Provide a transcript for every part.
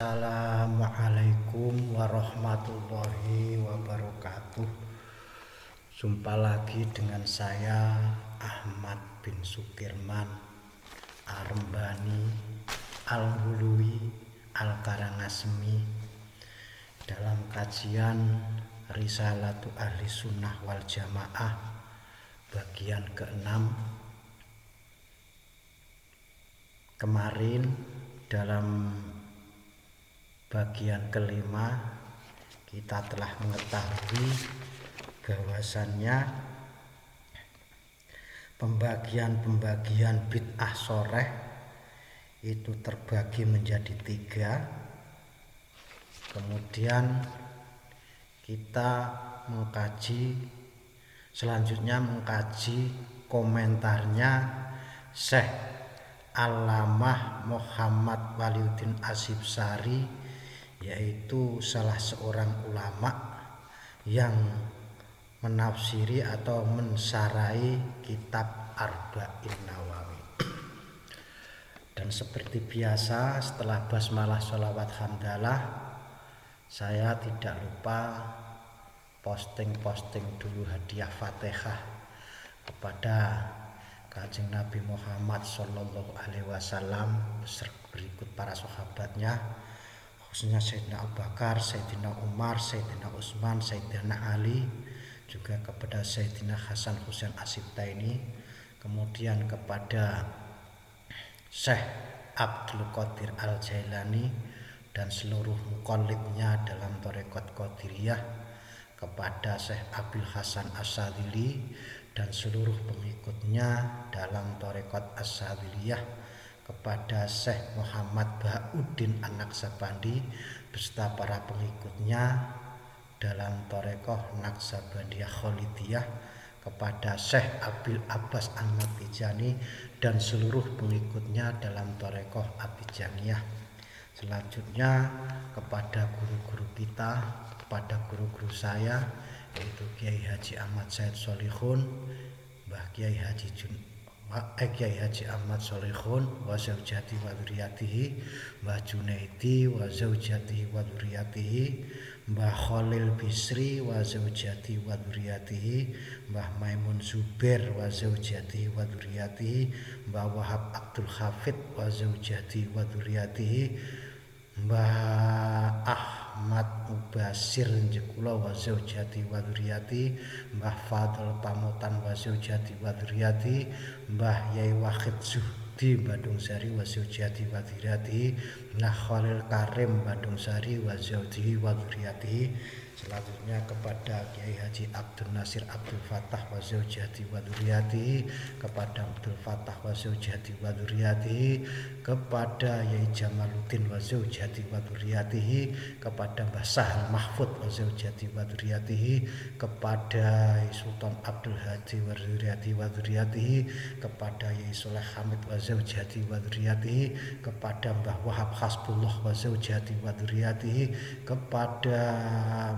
Assalamualaikum warahmatullahi wabarakatuh. Jumpa lagi dengan saya Ahmad bin Sukirman Arembani Al-Huluwi Al-Karangasemi dalam kajian Risalatu Ahli Sunnah wal Jamaah bagian ke-6. Kemarin dalam bagian ke-5 kita telah mengetahui bahwasannya pembagian bid'ah soreh itu terbagi menjadi 3. Kemudian kita selanjutnya mengkaji komentarnya Syekh Allamah Muhammad Waliuddin Asyifsari, yaitu salah seorang ulama yang menafsiri atau mensarai kitab Arba'in Nawawi. Dan seperti biasa, setelah basmalah sholawat hamdalah, saya tidak lupa posting dulu hadiah Fatihah kepada Kanjeng Nabi Muhammad Sallallahu Alaihi Wasallam berikut para sahabatnya, khususnya Sayyidina Abu Bakar, Sayyidina Umar, Sayyidina Utsman, Sayyidina Ali, juga kepada Sayyidina Hasan Husain Asyibtaini, kemudian kepada Syekh Abdul Qadir Al-Jailani dan seluruh muqallidnya dalam Thariqat Qadiriyah, kepada Syekh Abil Hasan Asyadzili dan seluruh pengikutnya dalam Thariqat Asyadziliyah, kepada Syekh Muhammad Bahauddin An-Naqsabandi beserta para pengikutnya dalam Thariqah Naqsabandiyah Khalidiyah, kepada Syekh Abil Abbas Ahmad Tijani dan seluruh pengikutnya dalam Thariqah At-Tijaniyah. Selanjutnya kepada guru-guru kita, kepada guru-guru saya, yaitu Kiai Haji Ahmad Said Solihun, Mbah Kiai Haji Ahmad Solihun wa zaujati wa dzurriyyatihi, Mbah Junaidi wa zaujati wa dzurriyyatihi, Mbah Khalil Bisri wa zaujati wa dzurriyyatihi, Mbah Maimun Zubair wa zaujati wa dzurriyyatihi, Mbah Wahab Abdul Hafid wa zaujati wa dzurriyyatihi, Mbah Ahmad Mubasir Njekula wa zaujati wa dzurriyyati, Mbah Fadl Pamutan wa zaujati wa dzurriyyati, Mbah Yai Wahid Zuhdi Bandung Sari wa zaujati wa dzurriyyati, Mbah Khalil Karim Bandung Sari wa zaujati wa dzurriyyati. Selanjutnya kepada Kiai Haji Abdul Nasir Abdul Fattah wa zaujati wa dzurriyyati, kepada Abdul Fattah wa zaujati wa dzurriyyati, kepada Yai Jamaluddin wa zaujati wa dzurriyyatihi, kepada Mbah Sahal Mahfud wa zaujati wa dzurriyyatihi, kepada Yai Sultan Abdul Hadi wa dzurriyyatihi, kepada Yai Soleh Hamid wa zaujati wa dzurriyyatihi, kepada Mbah Wahab Hasbullah wa zaujati wa dzurriyyatihi, kepada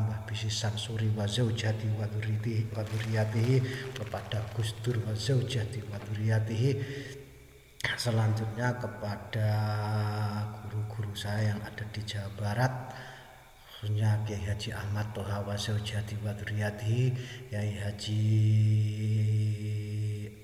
Mbah Bisi Sansuri wa zaujati wa dzurriyyatihi, kepada Gus Dur wa zaujati wa dzurriyyatihi. Selanjutnya kepada guru-guru saya yang ada di Jawa Barat, khususnya Kiai Haji Ahmad Toha wa zaujati wa dzurriyyatihi, Kiai Haji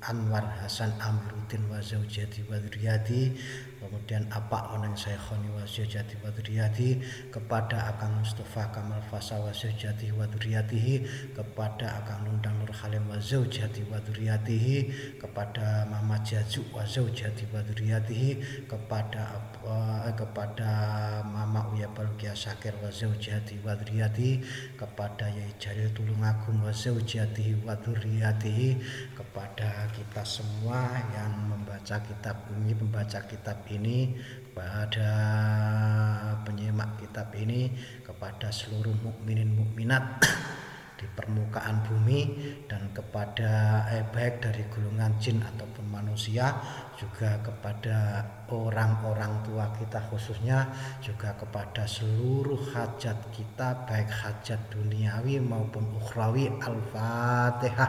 Anwar Hasan Amiruddin wa zaujati wa dzurriyyatihi, kemudian Apa Oneng Syekhoni wa zaujati wa dzurriyyatihi, kepada Akang Mustafa Kamal Fasa wa zaujati wa dzurriyyatihi, kepada Akang Nundang Nur Halim wa zaujati wa dzurriyyatihi, kepada Mama Jazu wa zaujati wa dzurriyyatihi, kepada Mama Uya Balugia Syakir wa zaujati wa dzurriyyatihi, kepada Yai Jalil Tulungagung wa zaujati wa dzurriyyatihi, kepada kita semua yang membaca kitab ini, kepada penyimak kitab ini, kepada seluruh mukminin mukminat di permukaan bumi, dan kepada baik dari golongan jin ataupun manusia, juga kepada orang-orang tua kita khususnya, juga kepada seluruh hajat kita baik hajat duniawi maupun ukhrawi. Al-Fatihah.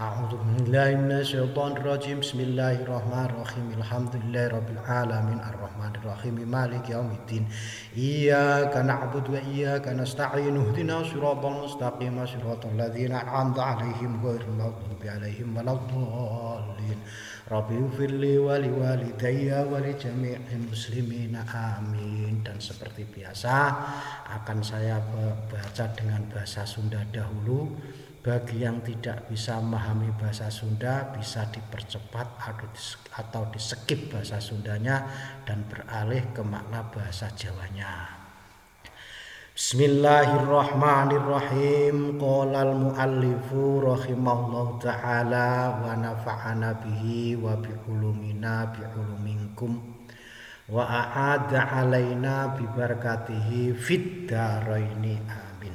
A'udzubillahi minasyaitonirrajim. Bismillahirrahmanirrahim. Alhamdulillahirabbil alamin arrahmanirrahim maliki yaumiddin. Iyyaka na'budu wa iyyaka nasta'in. Ihdinas siratal mustaqim siratal ladzina an'amta 'alaihim ghairil maghdubi 'alaihim waladdallin. Rabbi firli wa liwalidayya wa li jami'il muslimina amin. Dan seperti biasa akan saya baca dengan bahasa Sunda dahulu. Bagi yang tidak bisa memahami bahasa Sunda bisa dipercepat atau di-skip bahasa Sundanya dan beralih ke makna bahasa Jawanya. Bismillahirrahmanirrahim. Qolal muallifu rahimahullahu ta'ala wa nafa'ana bihi wa bi ulumina bi uluminkum wa a'ada alaina bi barakatihi fid daraini amin.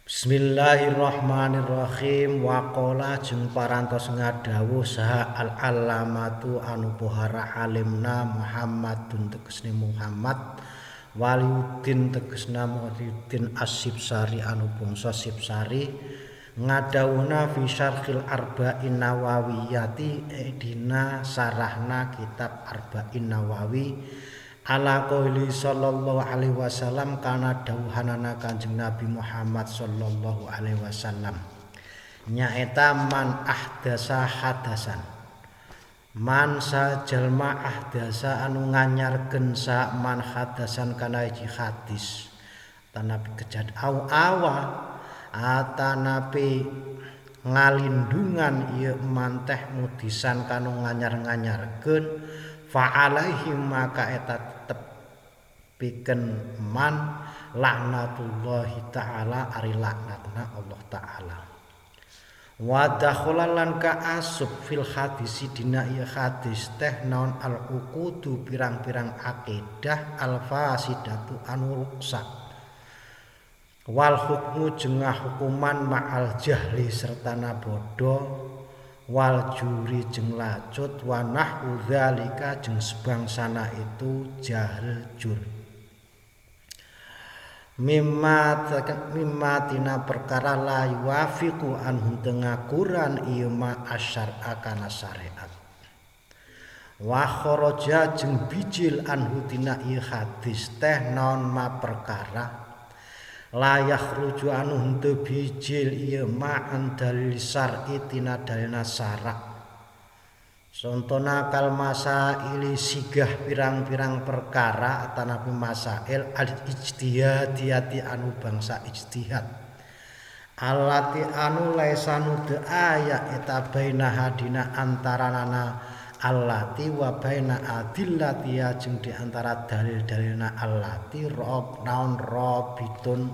Bismillahirrahmanirrahim. Wa qala jeung parantos ngadhawuh saha al-allamatu anu pohara alimna Muhammadun tegesne Muhammad Waliuddin tegesna Waliuddin As-Sibsari anu bangsa Sibsari ngadawuna fi syarhil arba'in nawawiyati dina sarahna kitab arba'in nawawi ala qouli sallallahu alaihi wasallam kana dawuhanana Kanjeng Nabi Muhammad sallallahu alaihi wasallam nyaeta man ahdasa hadasan. Man sajalma ahdasa anu nganyarkeun sa man hadasan kana hiji hadis tanapi kejad awa atanapi ngalindungan ieu man teh mudisan kanu nganyar-nganyarkeun fa alaihi maka eta tetep pikeun man laknatullahi taala ari laknatna Allah taala. Wa dakhalalan ka asub fil hadisi dina ieu hadis teh naon al uqudu pirang-pirang akidah al fasidatu anu rusak wal hukmu jeung hukuman ma'al jahli sertana bodoh wal juri jeung lacut wa nahwu dzalika jeung sebangsana itu jahil jur mimma tina perkara la yuwafiqu anhum tengakuran ieu ma asyar'a kana syariat wa kharaja jeung bijil anhu tina ieu hadis teh naon ma perkara la yakhruju anhu teu bijil ieu ma an dalil syar'i tina dalilna syara' Sontona kal masaili sigah pirang-pirang perkara atanapi masail al ijtihadiyati anu bangsa ijtihad allati anu laisanu teu aya eta bainaha dina antaranana allati wa baina adillati jeung di antara dalil-dalilna allati rob naon robitun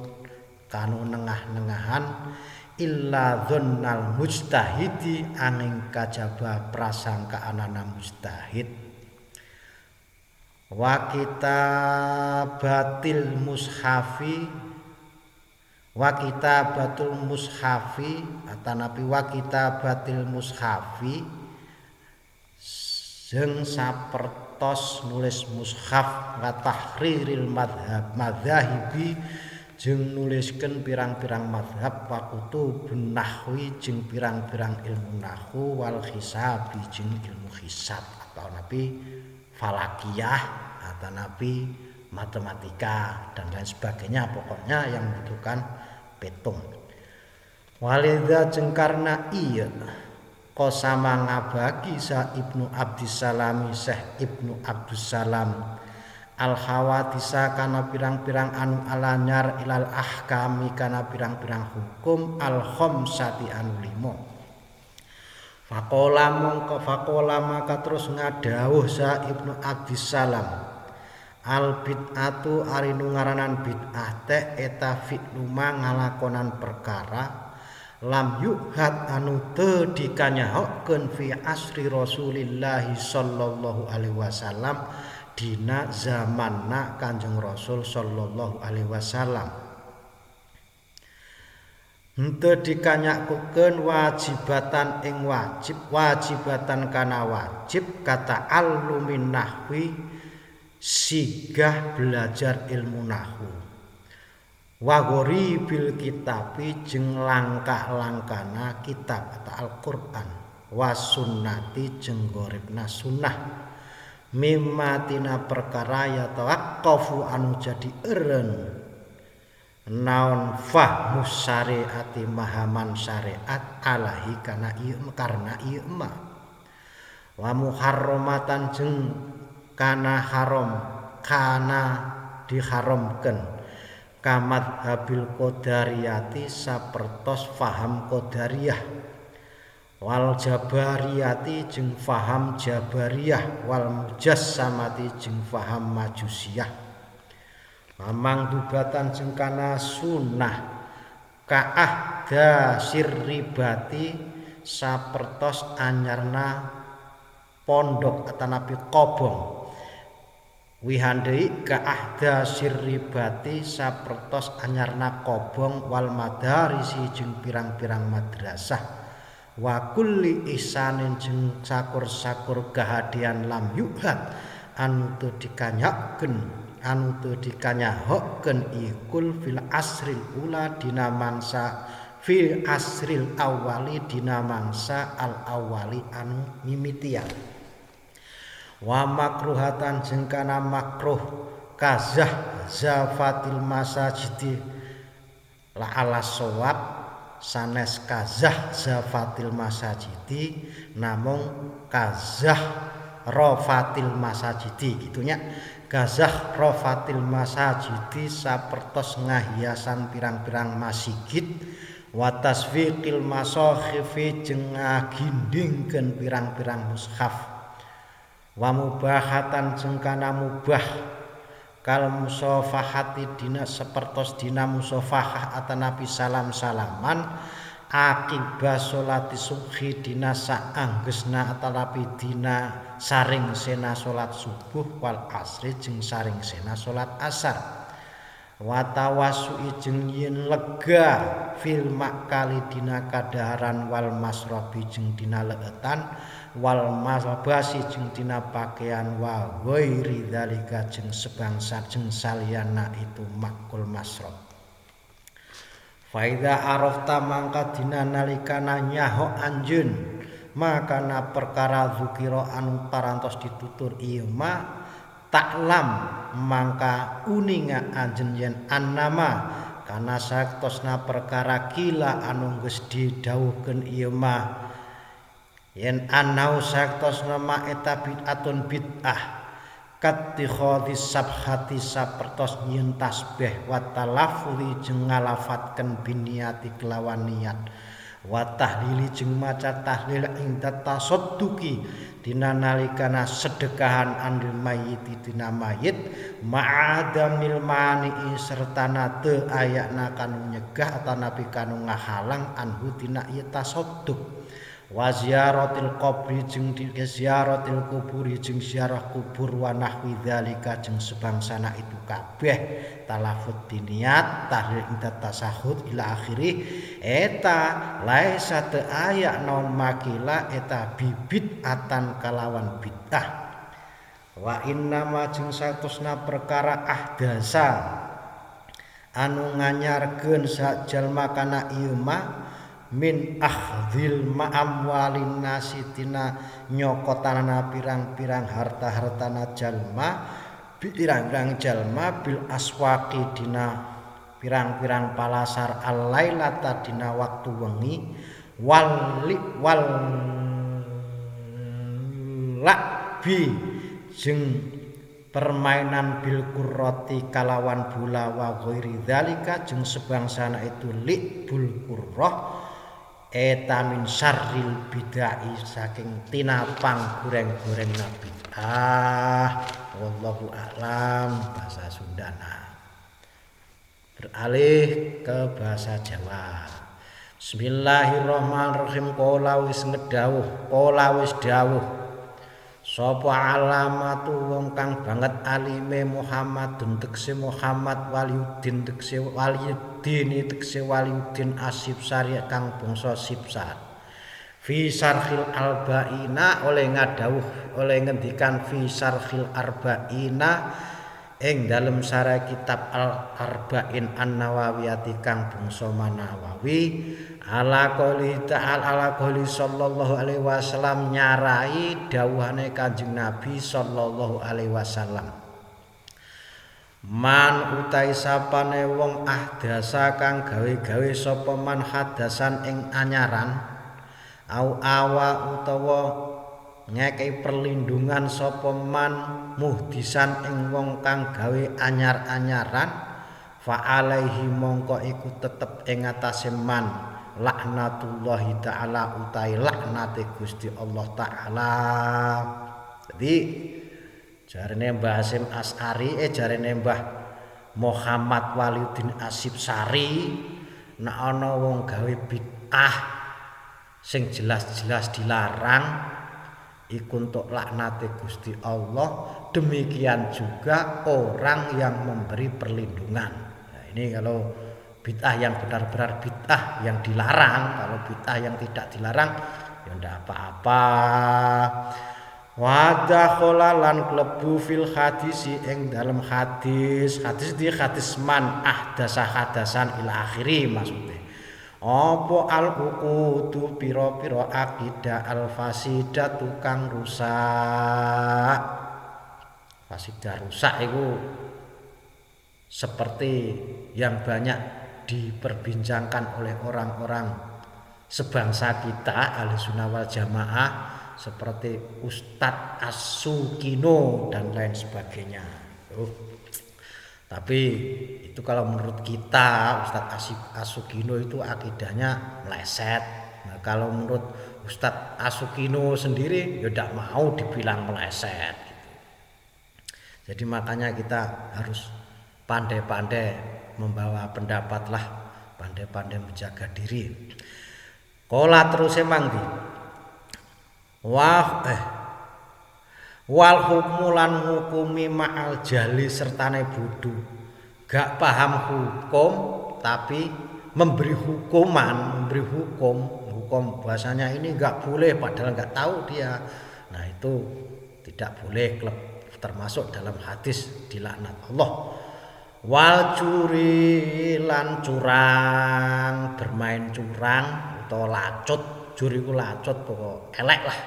kanu nengah-nengahan illa dzannal mujtahidi angin kajaba prasangka anana mujtahid wa kitabatil mushafi wa kitabatul mushafi atanapi wa kitabatil mushafi jeung sapertos nulis mushaf wa tahriril madzahibi jeung nuliskeun pirang-pirang mazhab wa kutubun nahwi jeung pirang-pirang ilmu nahwu wal hisabi jeung ilmu hisab atau nabi falakiyah atau nabi matematika dan lain sebagainya, pokoknya yang membutuhkan petung. Walidza jeung karna ieu qasama ngabagi sa Ibnu Abdissalam Syekh Ibnu Abdussalam al hawadisa kana pirang-pirang anu alanyar ilal ahkami kana pirang-pirang hukum al khamsati anu 5. Faqala maka terus ngadawuh sa Ibnu Abdissalam al bid'atu ari nu ngaranan bid'ah teh eta fi'lu ma ngalakonan perkara lam yuhad anu teu dikanyahokeun fi asri Rasulillah sallallahu alaihi wasallam dina zamanna Kanjeng Rasul sallallahu alaihi wasallam henteu dikanyakukeun wajibatan ing wajibatan kana wajib kata allumin nahwi sigah belajar ilmu nahwu wa ghoribil kitabi jeung langkah-langkana kitab atau Al-Qur'an wa sunnati jeung goribna sunnah mimma tina perkara ya tawaqqafu anu jadi eureun naon fahmu syariati mahaman syariat alahi karena ieu ma wa muharramatan jeung kana haram kana diharamkeun kamat habil qadariyati sapertos faham qadariyah wal jabariyati jeung faham jabariyah wal mujassamati jeung faham majusiyah mamang dubatan jeung kana sunnah kaahda sirribati sapertos anyarna pondok atanapi kobong wihandei kaahda sirribati sapertos anyarna kobong wal madarisi jeung pirang-pirang madrasah wa kulli ihsanin jeung sakur-sakur kehadian lam yuhat anu teu dikanyakeun anu teu dikanyahokeun ikul fil asril ula dina mangsa fil asril awali dina mangsa al awali anu mimitian wa makruhatan jeung kana makruh kazah zafatil masajidi la ala shawab sanes kazah zafatil masajidi namung kazah rafatil masajidi gitunya gazah rofatil masajidi sapertos ngahiasan pirang-pirang masjid wa tasfiqil masakhifi jeung ngagindingkeun pirang-pirang mushaf wa mubahatan jeung kana mubah kal musafahati dina sapertos dina musafahah atanapi salam-salaman akiba sholati subhi dina saanggeusna atanapi dina saring sena salat subuh wal asri jeung saring sena salat asar wa tawasui jeung yen lega fil makali dina kadaharan wal masrabi jeung dina leetan wal malbasi jeung dina pakaian wa ghairi dzalika jeung sebangsa jeung saliyana itu makul masrab faida arafta mangka dina nalikana nyaho anjeun makana perkara zukira anu parantos ditutur ieu ma taklam mangka uninga anjeun yen annama kana saktosna perkara kila anu geus didhawuhkeun ieu ma yen annau saktosna ma eta bid'atun bid'ah kattikhadis sabhati sapertos nyieun tasbih wa talaffuzi jeung ngalafatkeun biniati kelawan niat wa tahlili jeung maca tahlil inda tasadduqi dina nalikana sedekahan andil mayyiti dina mayit ma'adamil mani'i sertana teu ayana kanu nyegah atanapi kanu ngahalang anhu dina ieu tasadduq wa ziyaratil qabri jeung ziyaratil kuburi jeung ziarah kubur wa nahwi dzalika jeung sebangsana itu kabeh talafut diniat tahlil inda tasahud ila akhiri eta laisa teu aya naon makila eta bibit atan kalawan bid'ah wa inna ma jeung satosna perkara ahdasa anu nganyarkeun sajalma kana ieu ma min akhdhil ma'amwalin nasi tina nyokotanana pirang-pirang harta-hartana jalma pirang-pirang jalma bil aswaqi dina pirang-pirang palasar al-lailata dina waktu wengi wal lakbi jeung permainan bil qurrati kalawan bola wa ghairi dzalika jeung sebangsana itu liqbul qurrah eta min syarril bid'ah saking tinapang goreng-goreng bid'ah wallahu a'lam bahasa Sundana beralih ke bahasa Jawa Bismillahirrahmanirrahim qala wis ngedawuh qala wis dawuh Sapa alamatu wong kang banget alime Muhammadun tekse Muhammad Waliuddin tekse Waliuddin Asibsari kang bangsa Sibsar. Fi sarhil arba'ina oleh ngendikan fi sarhil arba'ina ing dalem sarah kitab al arba'in an-nawawiyati kang bangsa Nawawi ala qouli sallallahu alaihi wasallam nyarai dawuhane Kanjeng Nabi sallallahu alaihi wasallam. Man utai sapane wong ahdasa kang gawe-gawe sapa man hadasan ing anyaran au awa utawa ngekei perlindungan sapa man muhdisan ing wong kang gawe anyar-anyaran fa alaihi mongko iku tetep ing atase man laknatullahi taala utai laknate Gusti Allah taala. Jadi jarene Mbah Hasyim Asy'ari jarene Mbah Muhammad Waliuddin Asibsari nek ana wong gawe bid'ah sing jelas-jelas dilarang iku untuk laknate Gusti Allah, demikian juga orang yang memberi perlindungan. Nah, ini kalau bid'ah yang benar-benar bid'ah yang dilarang. Kalau bid'ah yang tidak dilarang ya ndak apa-apa. Wa dakhala lan klebu fil hadisi ing dalam hadis di hadis man ahdasa hadasan ila akhiri maksudnya. Apa al-uqudu pira-pira akidah al-fasidah tukang rusak. Fasidah rusak itu seperti yang banyak diperbincangkan oleh orang-orang sebangsa kita Ahlussunnah wal Jamaah seperti Ustadz As-Sukino dan lain sebagainya. Tapi itu kalau menurut kita Ustadz As-Sukino itu akidahnya meleset. Nah, kalau menurut Ustadz As-Sukino sendiri ya tidak mau dibilang meleset gitu. Jadi makanya kita harus pandai-pandai membawa pendapat lah, pandai-pandai menjaga diri. Kola terus emang di wal hukmu lan hukumi ma'al jali sertane bodho. Gak paham hukum tapi memberi hukuman, memberi hukum bahasanya ini gak boleh padahal gak tahu dia. Nah itu tidak boleh, termasuk dalam hadis dilaknat Allah. Wal curi lan curang, bermain curang atau lacut, juri ku lacut pokok elek lah.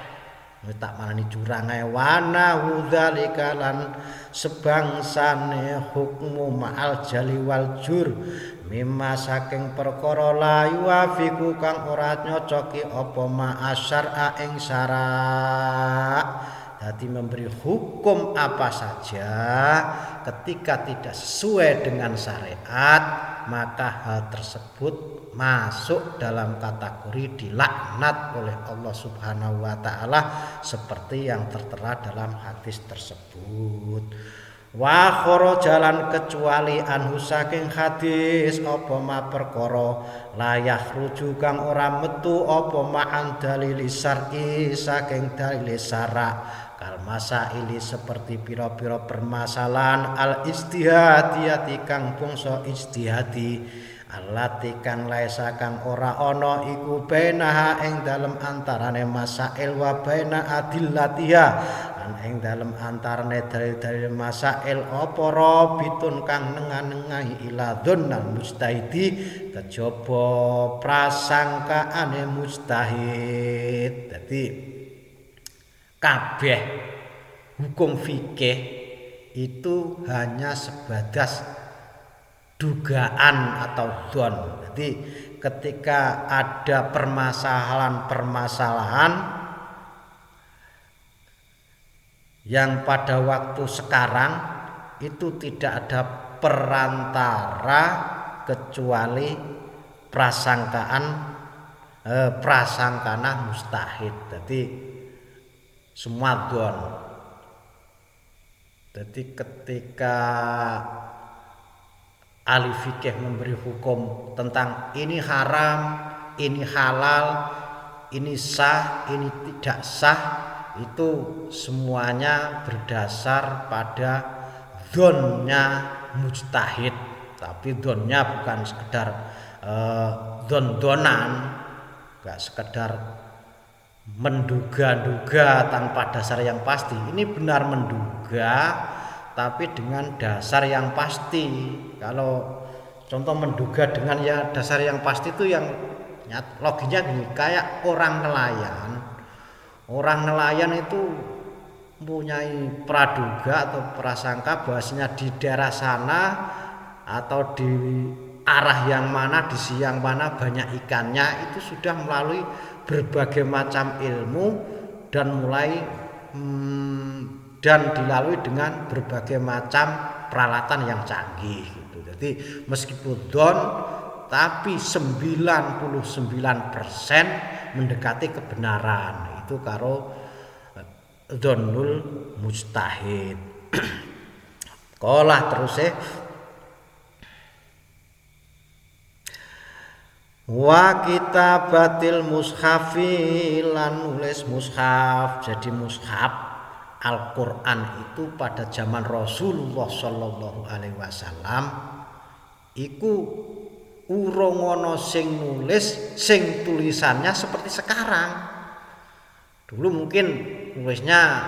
Tak marani curang ae wana hudzalika lan sebangsane hukmu ma'al jali wal jur mimma saking perkara la yuwafiqu kang ora nyocoki apa ma'asyara ing syara'. Jadi memberi hukum apa saja ketika tidak sesuai dengan syariat maka hal tersebut masuk dalam kategori dilaknat oleh Allah Subhanahu wa taala seperti yang tertera dalam hadis tersebut. Wa kharajalan kecuali anhu saking hadis apa ma perkara la yakhruju kang ora metu apa ma'an dalil syar'i saking dalil syara' kal masaili seperti pira-pira permasalahan al istihadiyati kang bangsa istihadi allati kang laisa kang ora ana iku bainaha ing dalem antarane masail wa baina adillatiha lan ing dalem antarane dalil-dalil masail apa rabitun kang nengahi ila dzannal mujtahidi kejaba prasangkaane mujtahid. Dadi kabeh hukum fikih itu hanya sebatas dugaan atau dzon. Jadi ketika ada permasalahan yang pada waktu sekarang itu tidak ada perantara kecuali prasangkana mustahid. Jadi semua dzon. Jadi ketika ahli fikih memberi hukum tentang ini haram, ini halal, ini sah, ini tidak sah, itu semuanya berdasar pada dzonnya mujtahid, tapi dzonnya bukan sekedar dzon-dzonan, enggak sekedar menduga-duga tanpa dasar yang pasti. Ini benar menduga tapi dengan dasar yang pasti. Kalau contoh menduga dengan ya dasar yang pasti itu yang loginya gini, kayak orang nelayan itu mempunyai praduga atau prasangka bahwasanya di daerah sana atau di arah yang mana, di siang mana banyak ikannya, itu sudah melalui berbagai macam ilmu dan dan dilalui dengan berbagai macam peralatan yang canggih gitu. Jadi meskipun dzon tapi 99% mendekati kebenaran. Itu karo dzonnul mujtahid. Kolah terus wa kitabatil mushafi lan nulis mushaf. Jadi mushaf Al-Qur'an itu pada zaman Rasulullah sallallahu alaihi wasallam iku urung ana sing nulis sing tulisannya seperti sekarang. Dulu mungkin nulisnya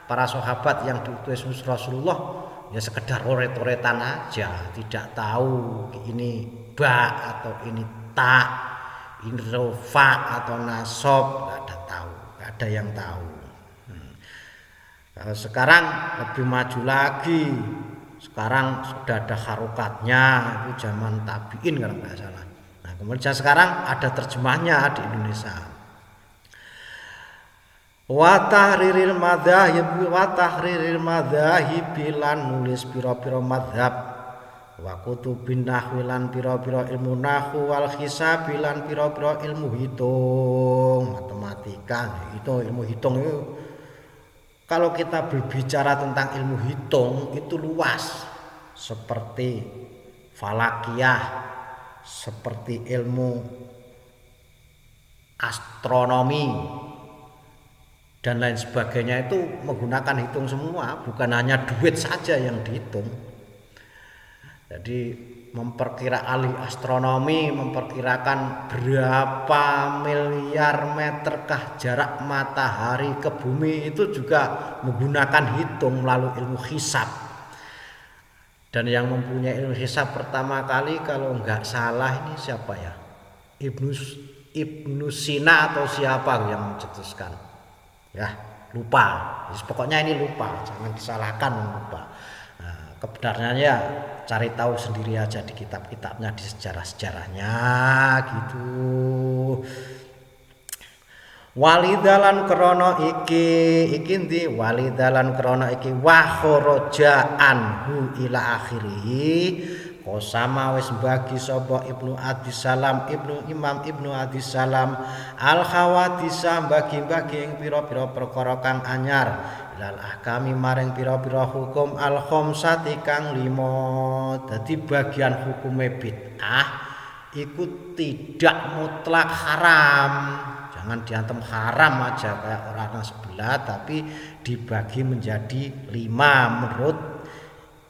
para sahabat yang ditulis Rasulullah ya sekedar oret-oretan aja, tidak tahu ini ba atau ini ta, ini rofa atau nasob, nggak ada tahu, nggak ada yang tahu. Kalau sekarang lebih maju lagi, sekarang sudah ada harokatnya, itu zaman tabiin kalau nggak salah. Nah kemudian sekarang ada terjemahnya di Indonesia. Wa tahriril madzahib lan nulis pira-pira madzhab, wa kutubin nahwi lan pira-pira ilmu nahwu wal hisab lan pira-pira ilmu hitung, matematika. Itu ilmu hitung itu kalau kita berbicara tentang ilmu hitung itu luas, seperti falakiyah, seperti ilmu astronomi dan lain sebagainya, itu menggunakan hitung semua, bukan hanya duit saja yang dihitung. Jadi ahli astronomi memperkirakan berapa miliar meterkah jarak matahari ke bumi, itu juga menggunakan hitung melalui ilmu hisab. Dan yang mempunyai ilmu hisab pertama kali kalau nggak salah ini siapa ya, Ibnu Sina atau siapa yang mencetuskan ya, lupa. Pokoknya ini lupa, jangan disalahkan, lupa. Kebenarannya cari tahu sendiri aja di kitab-kitabnya, di sejarah-sejarahnya gitu. Walidalan krono iki ndi walidalan krono iki wa kharaja anhu ila akhirih. Kosama wis bagi sapa Ibnu Abdissalam Imam Ibnu Abdissalam al khawadisa bagi-bagi ing pira-pira perkara kang anyar lal ahkami maring pira-pira hukum al khamsati kang 5. Dadi bagian hukume bid'ah iku tidak mutlak haram. Jangan diantem haram aja kayak orang sebelah, tapi dibagi menjadi 5 menurut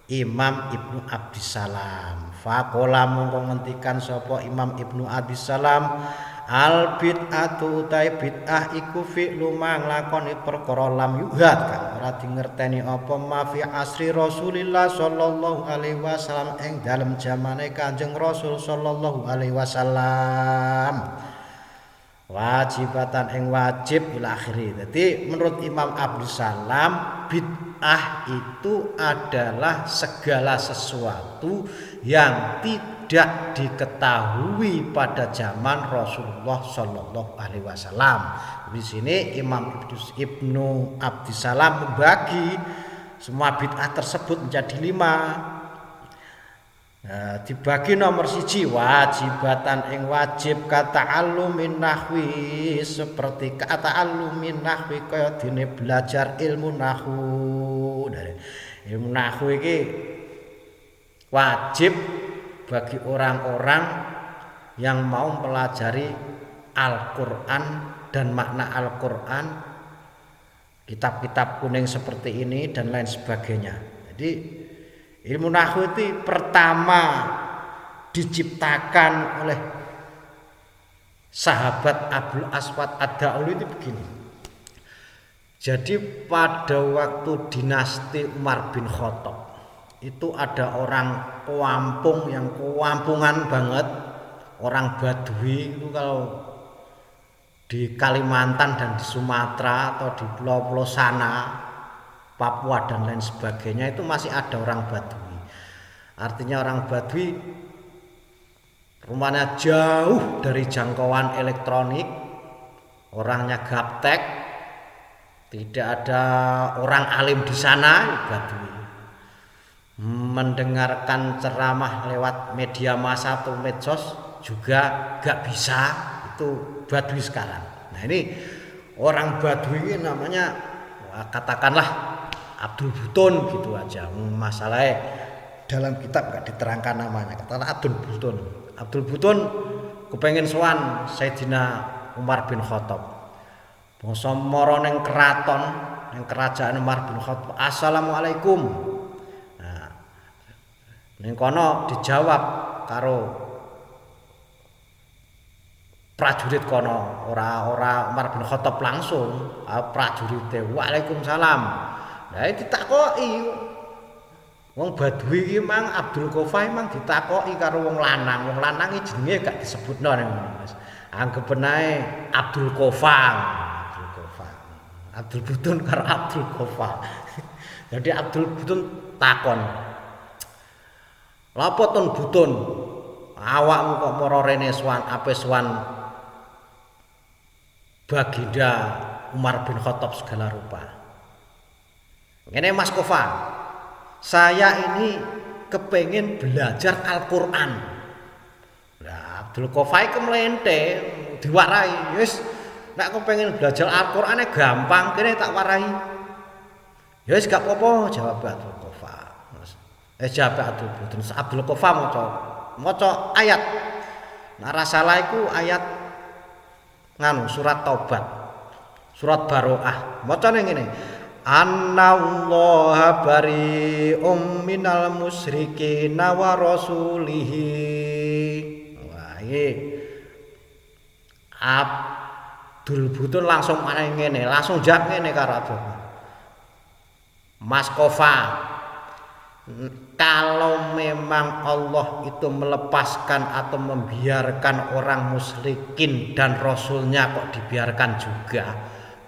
Imam Ibnu Abdissalam. Faqala mongko ngendikan sapa Imam Ibnu Abdissalam, al bid'atu utai bid'ah iku fi'lu nglakoni perkara lam yuhad kang ora dingerteni apa ma fi asri Rasulillah sallallahu alaihi wasallam ing dalem zamane Kanjeng Rasul sallallahu alaihi wasallam. Wajibatan ing wajib ila akhiri. Jadi menurut Imam Abdissalam bid'ah itu adalah segala sesuatu yang tidak diketahui pada zaman Rasulullah Shallallahu Alaihi Wasallam. Di sini Imam Ibnu Abdissalam membagi semua bid'ah tersebut menjadi 5. Dibagi nomor 1 wajibatan ing wajib kata alumin nahwi, seperti kata alumin nahwi kaya dene belajar ilmu nahwu. Ilmu nahwu iki wajib bagi orang-orang yang mau mempelajari Al-Qur'an dan makna Al-Qur'an kitab-kitab kuning seperti ini dan lain sebagainya. Jadi ilmu nahwu itu pertama diciptakan oleh sahabat Abul Aswad Ad-Dauli itu begini. Jadi pada waktu dinasti Umar bin Khattab itu ada orang kampung yang kampungan banget, orang Badui itu kalau di Kalimantan dan di Sumatera atau di pulau-pulau sana, Papua dan lain sebagainya itu masih ada orang Badui. Artinya orang Badui rumahnya jauh dari jangkauan elektronik, orangnya gaptek, tidak ada orang alim di sana, Badui. Mendengarkan ceramah lewat media massa atau medsos juga gak bisa, itu Badui sekarang. Nah ini orang Badui ini namanya katakanlah Abdul Butun gitu aja. Masalahnya dalam kitab gak diterangkan namanya, katakanlah Abdul Butun. Abdul Butun kepengen sowan Sayyidina Umar bin Khattab. Bangsa mara ning keraton, ning kerajaan Umar bin Khattab. Assalamualaikum. Nah, ning kono dijawab karo prajurit kono, ora Umar bin Khattab langsung, prajurite Waalaikumsalam. Lah ditakoki wong Badui iki mang Abdul Qafa mang ditakoki karo wong lanang iki jenenge gak disebutno ning Mas. Anggep ae Abdul Qafa. Abdul Butun karo Abdul Qafa. Jadi Abdul Butun takon. Lapa ton Butun? Awakmu kok mara rene sowan ape sowan Baginda Umar bin Khattab segala rupa. Ngene Mas Qafa. Saya ini kepengen belajar Al-Quran. Nah, Abdul Qafa iki mlente diwarai. Wis nek kepengen belajar Al-Quran gampang, kene tak warai. Ya wis gak apa-apa, jawab Abdul Qafa. Jawab Abdul Butun. Abdul Qafa maca ayat. Nah, rasalah iku ayat surat Taubat. Surat Baroah. Macane ngene. Annallaha bari'um minal musyrikin wa rasulihi. Wah, iki Abdul Butun langsung ngene, langsung jawab ngene karo Abdul. Mas Qafa, kalau memang Allah itu melepaskan atau membiarkan orang musyrikin dan rasulnya kok dibiarkan juga,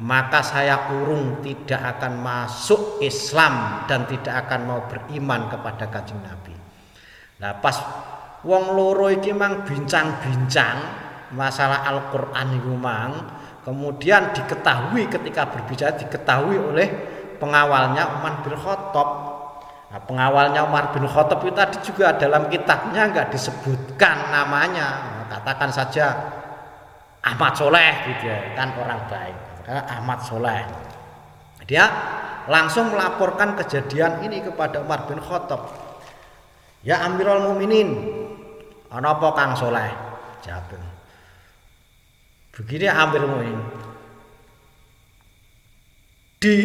maka saya urung tidak akan masuk Islam dan tidak akan mau beriman kepada Kanjeng Nabi. Nah pas wong loro iki mang bincang-bincang masalah Al-Qur'an iku mang, kemudian diketahui ketika berbicara diketahui oleh pengawalnya Umar bin Khattab. Nah, pengawalnya Umar bin Khattab itu tadi juga dalam kitabnya enggak disebutkan namanya. Nah, katakan saja Ahmad Soleh gitu ya, kan orang baik. Ahmad Soleh. Dia langsung melaporkan kejadian ini kepada Umar bin Khattab. Ya Amirul Mukminin, ana apa Kang Soleh? Jawab. Begini Amirul Mukminin. Di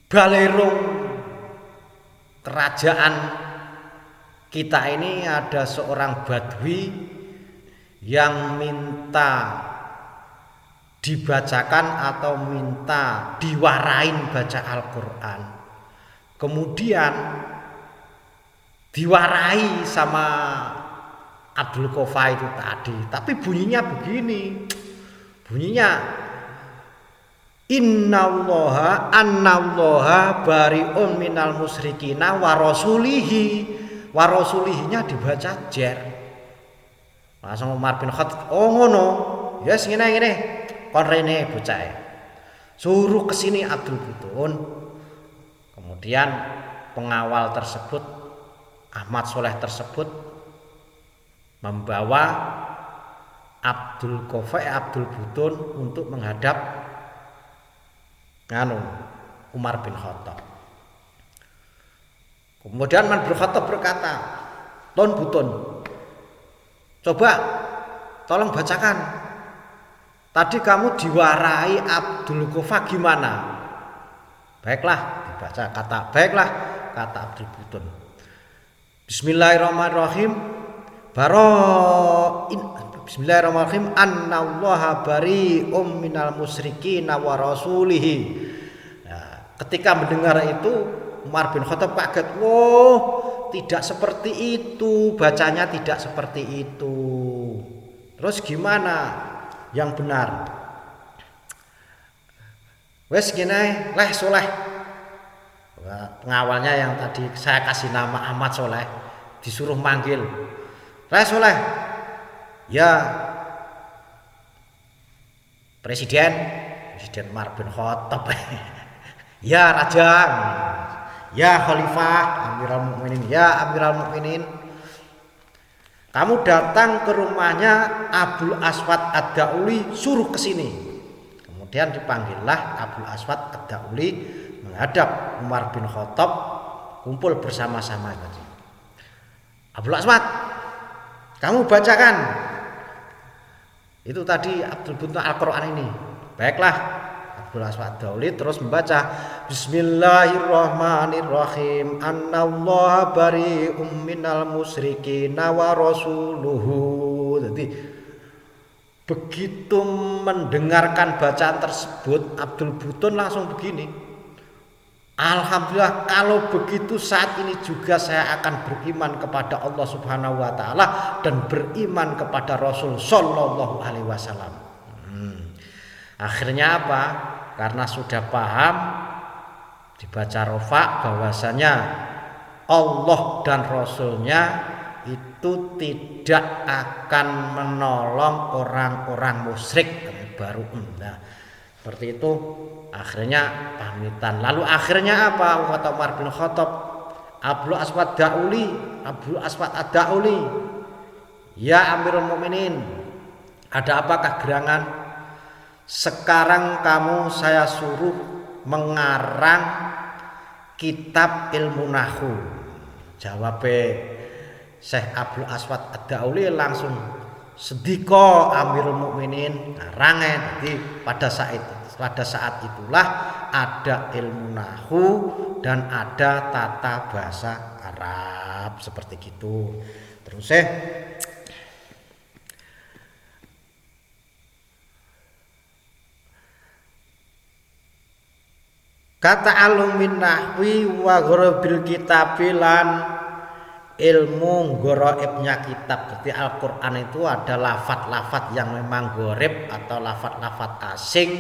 balerung kerajaan kita ini ada seorang Badui yang minta dibacakan atau minta diwarain baca Al-Quran, kemudian diwarai sama Abdul Qafa itu tadi, tapi bunyinya begini, bunyinya annallaha bari'un minal musyrikina wa rasulihinya dibaca jer. Langsung Umar bin Khattab, oh ngono, ya yes, ngene kon rene bocah. Suruh kesini Abdul Butun. Kemudian pengawal tersebut Ahmad Soleh tersebut membawa Abdul Butun untuk menghadap Umar bin Khattab. Kemudian Umar bin Khattab berkata, "Ton Butun, coba tolong bacakan Tadi kamu diwarai Abdul Ghaffar gimana? Baiklah, dibaca kata Abdul Butun. Bismillahirrahmanirrahim. Bismillahirrahmanirrahim. Annallaha bari'um minal musyrikin wa rasulihi. Nah, ketika mendengar itu Umar bin Khattab kaget. Tidak seperti itu, bacanya tidak seperti itu. Terus gimana yang benar? Wes gini, Leh Soleh. Pengawalnya yang tadi saya kasih nama Ahmad Soleh disuruh manggil. Leh Soleh. Ya. Presiden Umar bin Khattab. Ya Raja. Ya Khalifah, Amirul Mukminin, ya Amirul Mukminin. Kamu datang ke rumahnya Abul Aswad Ad-Dauli, suruh ke sini. Kemudian dipanggillah Abul Aswad Ad-Dauli menghadap Umar bin Khattab, kumpul bersama-sama tadi. Abul Aswad, kamu bacakan. Itu tadi Abdul Butun Al-Qur'an ini. Baiklah. Abul Aswad Ad-Dauli terus membaca Bismillahirrahmanirrahim. Annallaha bari'um minal musyrikin wa rasuluhu. Jadi begitu mendengarkan bacaan tersebut, Abdul Butun langsung begini. Alhamdulillah, kalau begitu saat ini juga saya akan beriman kepada Allah Subhanahu wa taala dan beriman kepada Rasul sallallahu alaihi wasallam. Akhirnya apa? Karena sudah paham dibaca rofa bahwasanya Allah dan Rasulnya itu tidak akan menolong orang-orang musyrik baru. Nah, seperti itu akhirnya pamitan. Lalu akhirnya apa? Kata Umar bin Khattab, Abul Aswad Ad-Dauli, ya Amirul Mukminin, ada apakah gerangan? Sekarang kamu saya suruh mengarang kitab ilmu nahwu. Jawab Syekh Abul Aswad Ad-Dauli langsung, sediko Amirul Mukminin ngarang. Jadi pada saat itulah ada ilmu nahwu dan ada tata bahasa Arab seperti gitu. Terus kata alumin nahwi wa gharabil kitabilan ilmu gharaibnya kitab. Jadi Al-Qur'an itu ada lafaz-lafaz yang memang gharib atau lafaz-lafaz asing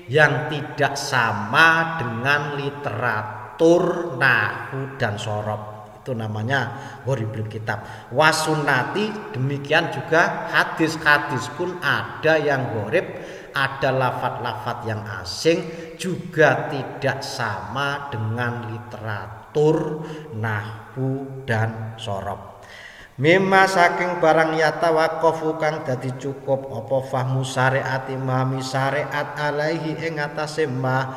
yang tidak sama dengan literatur nahwu dan shorob. Itu namanya gharabil kitab. Wasunnati, demikian juga hadis-hadis pun ada yang gharib, ada lafaz-lafaz yang asing juga tidak sama dengan literatur nahwu dan shorob. Mimma saking barang yatawaqafu kang dadi cukup apa fahmu syariati mami syariat alaihi ing atase ma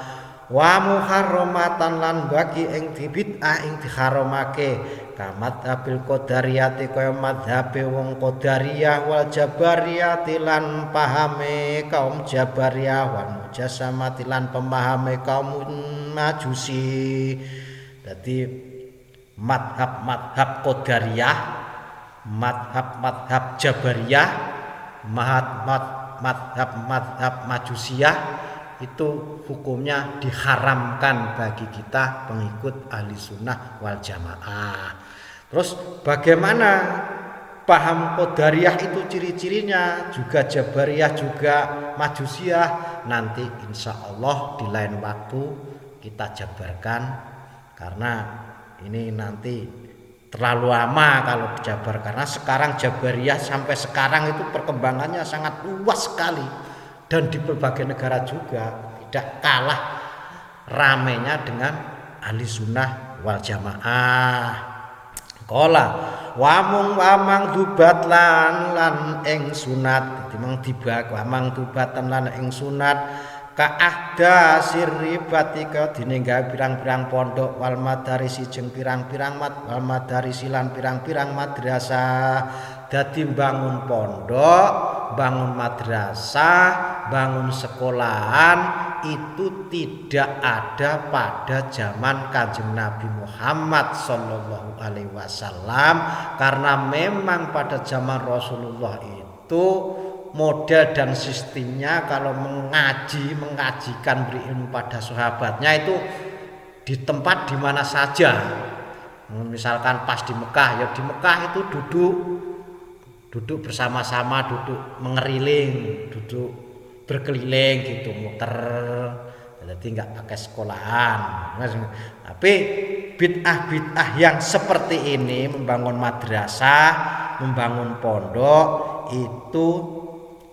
wa muharramatan lan bagi ing bid'ah ing diharamake kamat abil qadariyati kaya madhabe wong qadariyah wal jabariyati lan pahame kaum jabariyah wal mujassamati lan pemahame kaum majusi. Dadi madhab qadariyah, madhab jabariyah, madhab majusiyah itu hukumnya diharamkan bagi kita pengikut ahli sunnah wal jamaah. Terus bagaimana paham qadariyah itu ciri-cirinya, juga jabariyah juga majusiyah, nanti insya Allah di lain waktu kita jabarkan, karena ini nanti terlalu lama kalau dijabar, karena sekarang jabariyah sampai sekarang itu perkembangannya sangat luas sekali dan di berbagai negara juga tidak kalah ramenya dengan ahli sunnah wal jamaah. Kola wamang dubat lan ing sunat, dimang dibak wamang dubatan lan ing sunat ka ahda sirribatika dinenggawe pirang-pirang pondok wal madarisi jeung pirang-pirang wal madarisi lan pirang-pirang madrasah. Dadi bangun pondok, bangun madrasah bangun sekolahan itu tidak ada pada zaman Kanjeng Nabi Muhammad Shallallahu Alaihi Wasallam, karena memang pada zaman Rasulullah itu model dan sistemnya kalau mengajikan beri ilmu pada sahabatnya itu di tempat di mana saja. Misalkan pas di Mekah, ya di Mekah itu duduk bersama-sama, duduk mengeriling, duduk berkeliling gitu, muter. Jadi nggak pakai sekolahan. Tapi bid'ah yang seperti ini, membangun madrasah, membangun pondok, itu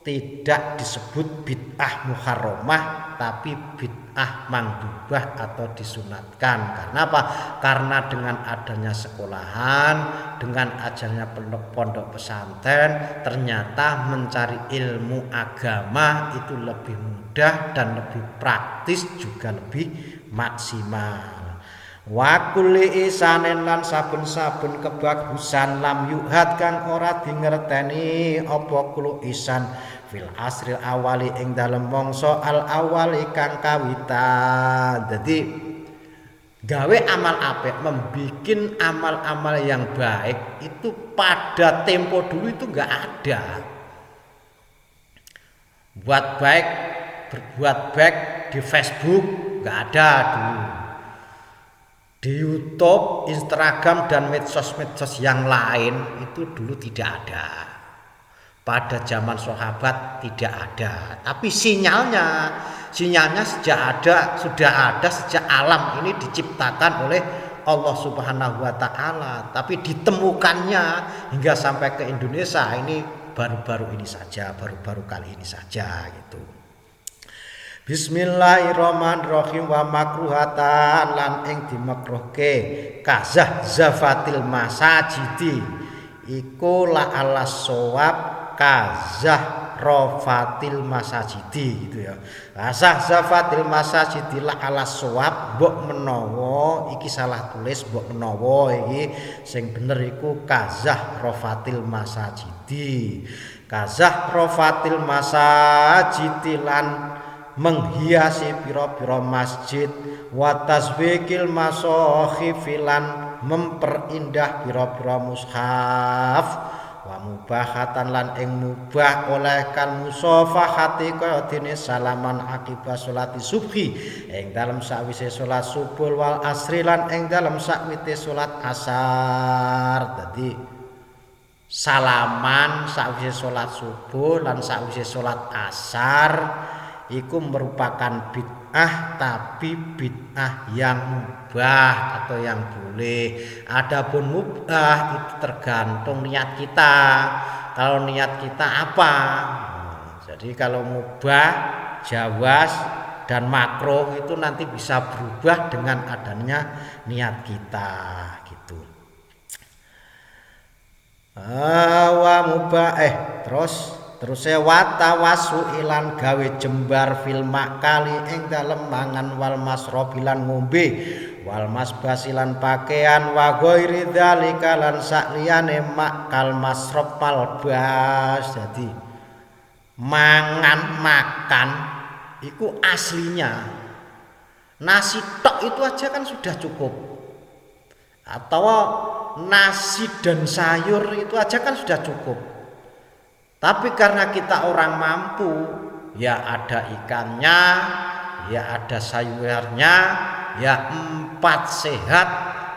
tidak disebut bid'ah muharramah, tapi bid'ah mandubah atau disunatkan. Karena apa? Karena dengan adanya sekolahan, dengan adanya pondok pesantren, ternyata mencari ilmu agama itu lebih mudah dan lebih praktis, juga lebih maksimal. Wa kulli isanin lan saben-saben kebagusan lam yuhad kang ora dingerteni apa kulo isan fil asril awali ing dalem mangsa al awali kang kawitan. Jadi gawe amal apik, membikin amal-amal yang baik itu pada tempo dulu itu enggak ada. Berbuat baik di Facebook enggak ada dulu. Di YouTube, Instagram dan medsos-medsos yang lain itu dulu tidak ada. Pada zaman sahabat tidak ada. Tapi sinyalnya sudah ada sejak alam ini diciptakan oleh Allah Subhanahu wa taala. Tapi ditemukannya hingga sampai ke Indonesia ini baru-baru kali ini saja gitu. Bismillahirrahmanirrahim. Wa makruhatan lan ing dimakruhke kazah zafatil masajidi iku la ala sawab kazah rofatil masajidi gitu ya. Kazah zafatil masajidi la ala sawab mbok menawa iki salah tulis, mbok menawa iki sing bener iku kazah rofatil masajidi. Kazah rofatil masajidi lan menghiasi pira-pira masjid wa tasbikil masakhifilan memperindah pira-pira mushaf wa mubahatan lan ing mubah oleh kan musafahati kaya dene salaman akibat salati subhi ing dalem sakwise salat subuh wal asri lan ing dalem sakwise salat asar. Dadi salaman sakwise salat subuh lan sakwise salat asar iku merupakan bid'ah, tapi bid'ah yang mubah atau yang boleh. Adapun mubah itu tergantung niat kita. Kalau niat kita apa? Jadi kalau mubah, jawaz dan makruh itu nanti bisa berubah dengan adanya niat kita gitu. Wa mubah terus watawasu ilan gawe jembar fil makali ing dalem mangan wal masrobilan ngombe wal masbasilan pakaian wa ghairi dzalika lan sakliyane makal masrob malbas. Jadi makan itu aslinya nasi tok itu aja kan sudah cukup, atau nasi dan sayur itu aja kan sudah cukup. Tapi karena kita orang mampu, ya ada ikannya, ya ada sayurnya, ya 4 sehat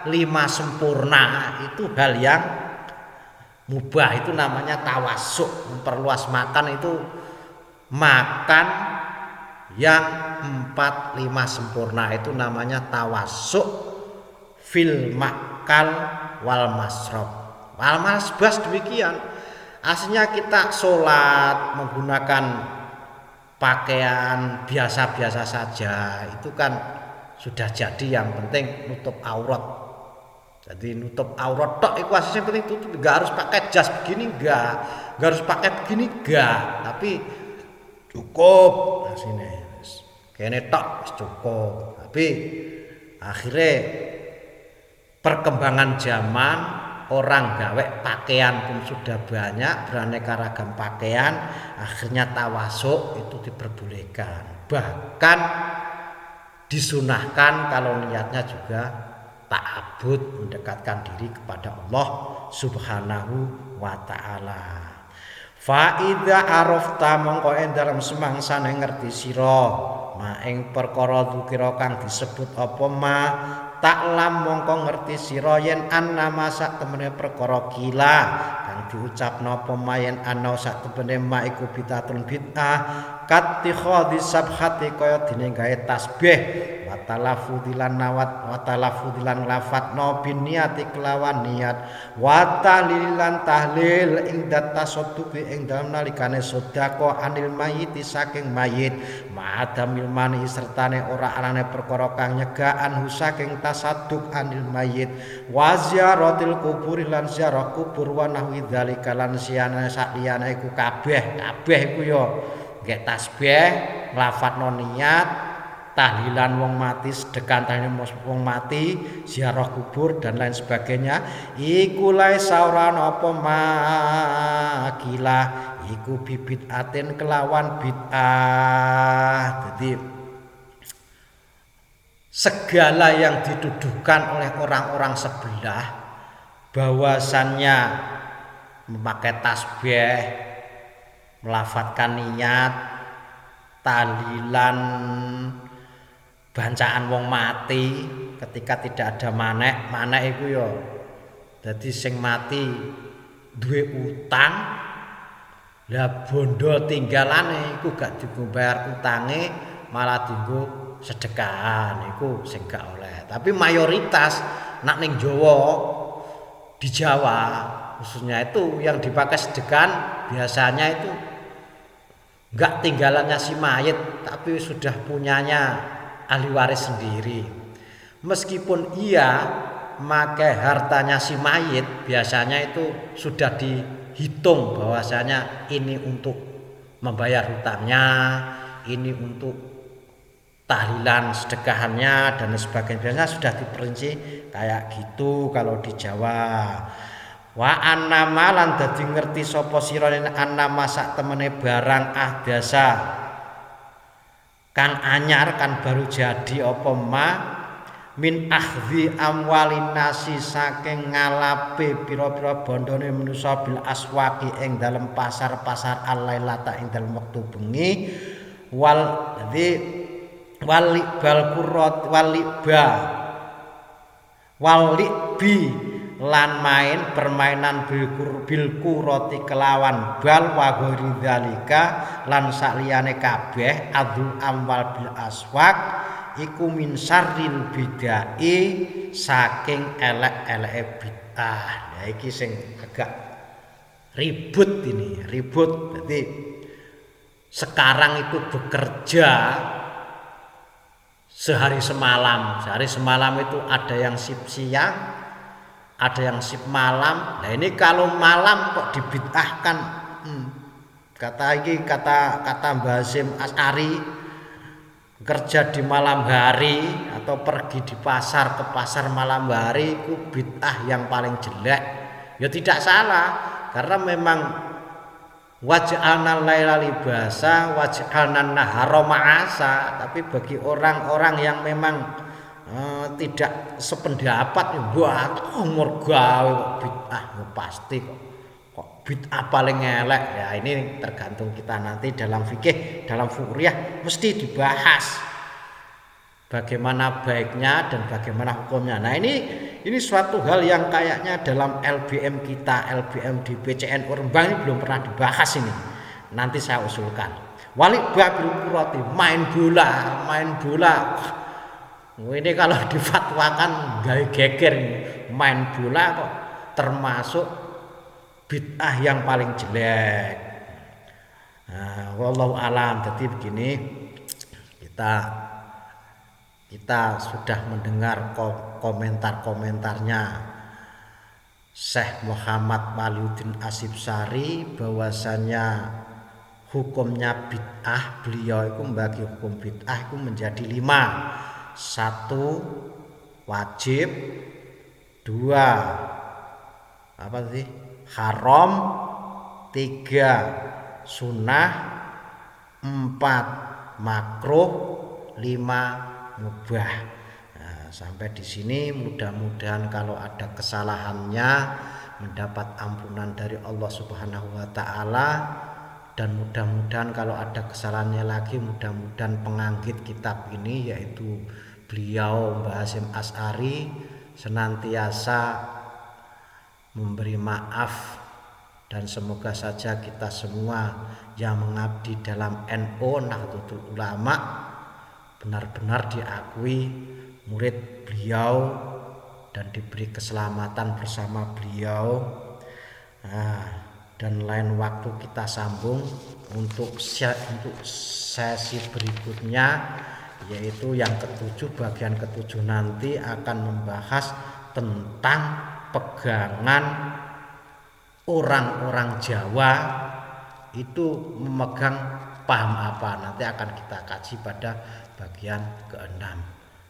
5 sempurna, itu hal yang mubah, itu namanya tawasuk. Memperluas makan itu makan yang 4, 5 sempurna, itu namanya tawasuk fil makal wal masrob wal masbas. Demikian aslinya kita sholat menggunakan pakaian biasa-biasa saja, itu kan sudah jadi, yang penting nutup aurat. Jadi nutup aurat tok itu aslinya penting tutup, enggak harus pakai jas begini, enggak harus pakai begini, enggak, tapi cukup aslinya kene tok cukup. Tapi akhirnya perkembangan zaman orang gawe pakaian pun sudah banyak, beraneka ragam pakaian, akhirnya tawasuk itu diperbolehkan. Bahkan disunahkan kalau niatnya juga ta'abbud, mendekatkan diri kepada Allah Subhanahu wa ta'ala. Fa idza arafta mongko ing dalem semangsane ngerti sira ma ing perkara dzikira kang disebut apa ma taklam mongko ngerti sira yen annama sak temene perkara kila kang diucapno apa ma yen ana sak temene ma iku bidatun bid'ah katikhadhi sabhati kaya dene gawe tasbih watalafudilan lafatno bin niati kelawan niat wa tahlilan tahlil ing tasadduqi ing dalem nalikane sedekah anil mayiti saking mayit ma'adamil mani sertane ora anane perkara kang nyegaan hu saking tasadduq anil mayit wa ziyaratil kubur lan ziarah kubur wa nahwi dzalika lan siyane sakliyane iku kabeh iku ya nggih tasbih lafatno niat tahlilan wong mati, sedekah wong mati, ziarah kubur dan lain sebagainya. Iku lae sauran apa makilah, iku bid'atin kelawan bid'ah. Jadi segala yang dituduhkan oleh orang-orang sebelah bahwasannya memakai tasbih, melafadzkan niat, tahlilan bancaan wong mati ketika tidak ada manek iku ya dadi sing mati duwe utang lah bondo tinggalane iku gak dibayar utange malah dienggo sedekahan iku sing gak oleh. Tapi mayoritas nak ning Jawa di Jawa khususnya itu yang dipakai sedekahan biasanya itu enggak tinggalannya si mayit tapi sudah punyanya ahli waris sendiri. Meskipun ia memakai hartanya si mayit, biasanya itu sudah dihitung bahwasanya ini untuk membayar hutangnya, ini untuk tahlilan sedekahannya dan sebagainya. Biasanya sudah diperinci kayak gitu kalau di Jawa. Wa annama lan dadi ngerti sapa sira annama sak temene barang ahdasa kang anyar kan baru jadi apa ma min akhdhi amwalin nasi saking ngalape pira-pira bondone manusa bil aswaqi ing dalem pasar-pasar alailata ing dalem wektu bengi walibi lan main permainan bil kuroti kelawan bal wa ghairi dzalika lan sakliyane kabeh adzul amwal bil aswaq iku min syarril bid'ah saking elek-eleke bid'ah. Ya iki sing agak ribut ini, ribut. Jadi sekarang itu bekerja sehari semalam itu ada yang shift siang, ada yang shift malam. Nah ini kalau malam kok dibid'ahkan, kata Mbah Hasyim Asy'ari, kerja di malam hari atau pergi di pasar ke pasar malam hari itu bid'ah yang paling jelek. Ya tidak salah, karena memang waj'alna laila libasa waj'alna nahara ma'asa. Tapi bagi orang-orang yang memang tidak sependapat buat umur gawe kok bid'ah pasti kok bid'ah paling elek. Ya ini tergantung kita nanti dalam fikih, dalam furiyah mesti dibahas bagaimana baiknya dan bagaimana hukumnya. Nah ini suatu hal yang kayaknya dalam LBM kita, LBM di PCN Rembang ini belum pernah dibahas ini. Nanti saya usulkan. Walik babil kurati main bola. Ini kalau difatwakan gawe geger main bola kok termasuk bid'ah yang paling jelek. Nah, wallahu alam. Jadi begini, kita sudah mendengar komentar-komentarnya Syekh Muhammad Waliuddin Asyifsari bahwasanya hukumnya bid'ah, beliau itu membagi hukum bid'ah itu menjadi 5. 1 wajib, 2 apa sih? Haram 3, sunnah 4, makruh 5, mubah. Nah, sampai di sini mudah-mudahan kalau ada kesalahannya mendapat ampunan dari Allah Subhanahu wa taala, dan mudah-mudahan kalau ada kesalahannya lagi mudah-mudahan penganggit kitab ini yaitu beliau Mbah Hasyim Asy'ari senantiasa memberi maaf, dan semoga saja kita semua yang mengabdi dalam NU Nahdlatul Ulama benar-benar diakui murid beliau dan diberi keselamatan bersama beliau. Nah, dan lain waktu kita sambung untuk sesi berikutnya, yaitu yang ketujuh, bagian ketujuh nanti akan membahas tentang pegangan orang-orang Jawa itu memegang paham apa. Nanti akan kita kaji pada bagian ke-6.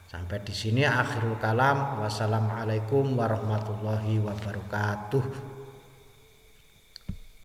Sampai di sini akhirul kalam. Wassalamualaikum warahmatullahi wabarakatuh.